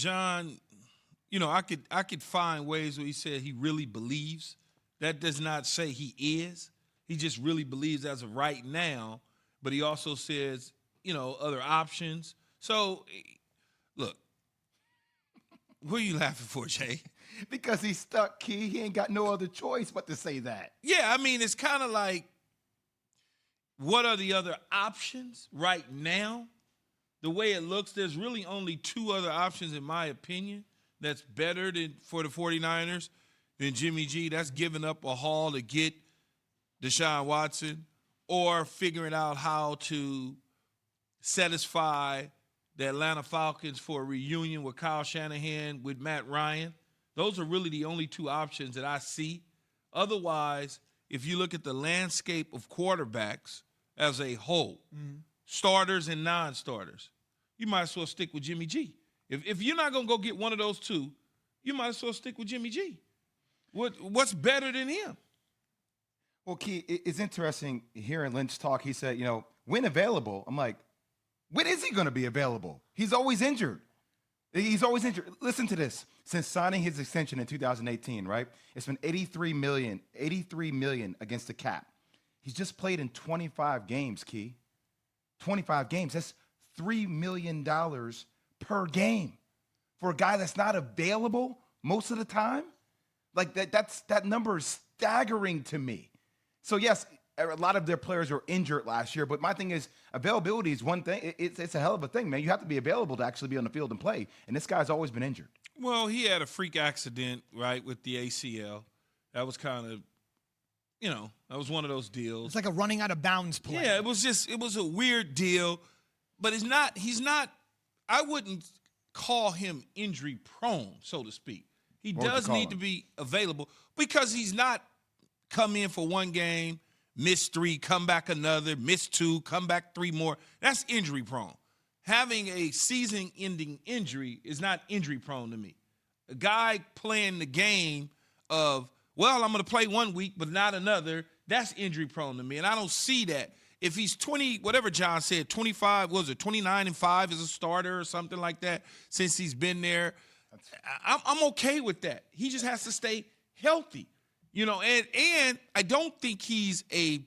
John, I could find ways where he said he really believes. That does not say he is. He just really believes as of right now. But he also says, other options. So, look, what are you laughing for, Jay? Because he's stuck, Key. He ain't got no other choice but to say that. Yeah, I mean, it's kind of like, what are the other options right now? The way it looks, there's really only two other options, in my opinion, that's better for the 49ers than Jimmy G. That's giving up a haul to get Deshaun Watson or figuring out how to satisfy the Atlanta Falcons for a reunion with Kyle Shanahan, with Matt Ryan. Those are really the only two options that I see. Otherwise, if you look at the landscape of quarterbacks as a whole, starters and non-starters, you might as well stick with Jimmy G. If you're not going to go get one of those two, you might as well stick with Jimmy G. What's better than him? Well, Key, it's interesting hearing Lynch talk. He said, when available, I'm like, when is he going to be available? He's always injured. He's always injured. Listen to this. Since signing his extension in 2018, right? It's been $83 million against the cap. He's just played in 25 games, Key. 25 games. That's $3 million per game for a guy that's not available most of the time. Like that number is staggering to me. So yes, a lot of their players were injured last year, but my thing is availability is one thing. It's a hell of a thing, man. You have to be available to actually be on the field and play, and this guy's always been injured. Well, he had a freak accident, right, with the ACL. That was kind of, that was one of those deals. It's like a running out of bounds play. Yeah, it was a weird deal, but he's not, I wouldn't call him injury prone, so to speak. He does need to be available because he's not come in for one game, miss 3, come back another, miss 2, come back 3 more. That's injury prone. Having a season-ending injury is not injury prone to me. A guy playing the game of, well, I'm going to play 1 week but not another, that's injury prone to me, and I don't see that. If he's 20, whatever John said, 25, what was it, 29-5 as a starter or something like that since he's been there, I'm okay with that. He just has to stay healthy. And I don't think he's a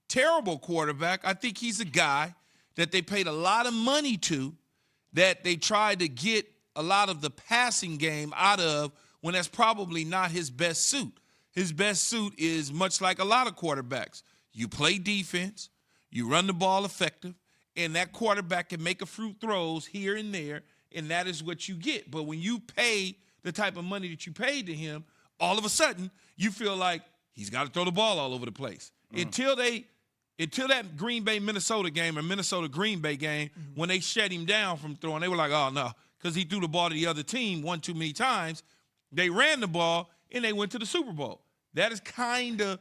terrible quarterback. I think he's a guy that they paid a lot of money to, that they tried to get a lot of the passing game out of when that's probably not his best suit. His best suit is much like a lot of quarterbacks. You play defense, you run the ball effective, and that quarterback can make a few throws here and there, and that is what you get. But when you pay the type of money that you paid to him, all of a sudden you feel like he's got to throw the ball all over the place. Until that Green Bay-Minnesota game or Minnesota-Green Bay game, when they shut him down from throwing, they were like, oh, no, because he threw the ball to the other team one too many times. They ran the ball, and they went to the Super Bowl. That is kind of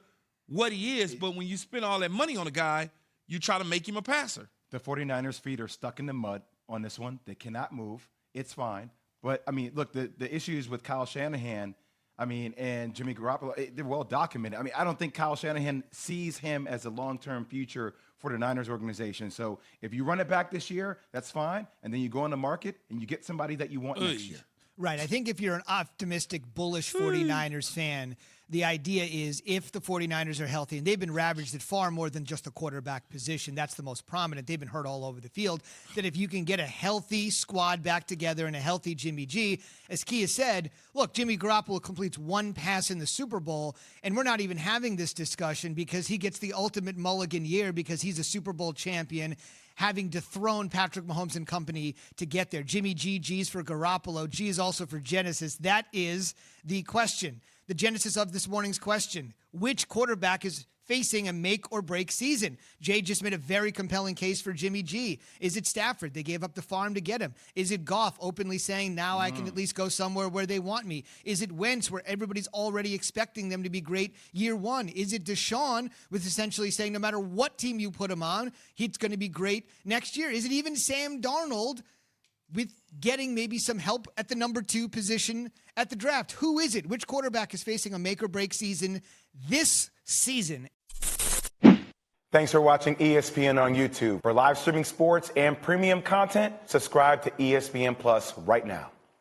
what he is, but when you spend all that money on a guy, you try to make him a passer. The 49ers' feet are stuck in the mud on this one. They cannot move. It's fine. But, look, the issues with Kyle Shanahan, and Jimmy Garoppolo, they're well documented. I don't think Kyle Shanahan sees him as a long-term future for the Niners organization. So if you run it back this year, that's fine. And then you go on the market and you get somebody that you want next year. Right. I think if you're an optimistic, bullish 49ers fan, the idea is if the 49ers are healthy, and they've been ravaged at far more than just the quarterback position, that's the most prominent. They've been hurt all over the field. That if you can get a healthy squad back together and a healthy Jimmy G, as Kia said, look, Jimmy Garoppolo completes 1 pass in the Super Bowl, and we're not even having this discussion because he gets the ultimate mulligan year because he's a Super Bowl champion, having dethroned Patrick Mahomes and company to get there. Jimmy G, G's for Garoppolo, G is also for Genesis. That is the question. The genesis of this morning's question: which quarterback is facing a make or break season? Jay just made a very compelling case for Jimmy G. Is it Stafford? They gave up the farm to get him. Is it Goff openly saying, now I can at least go somewhere where they want me? Is it Wentz, where everybody's already expecting them to be great year one? Is it Deshaun, with essentially saying no matter what team you put him on, he's going to be great next year? Is it even Sam Darnold, with getting maybe some help at the number 2 position at the draft? Who is it? Which quarterback is facing a make or break season this season? Thanks for watching ESPN on YouTube. For live streaming sports and premium content, subscribe to ESPN Plus right now.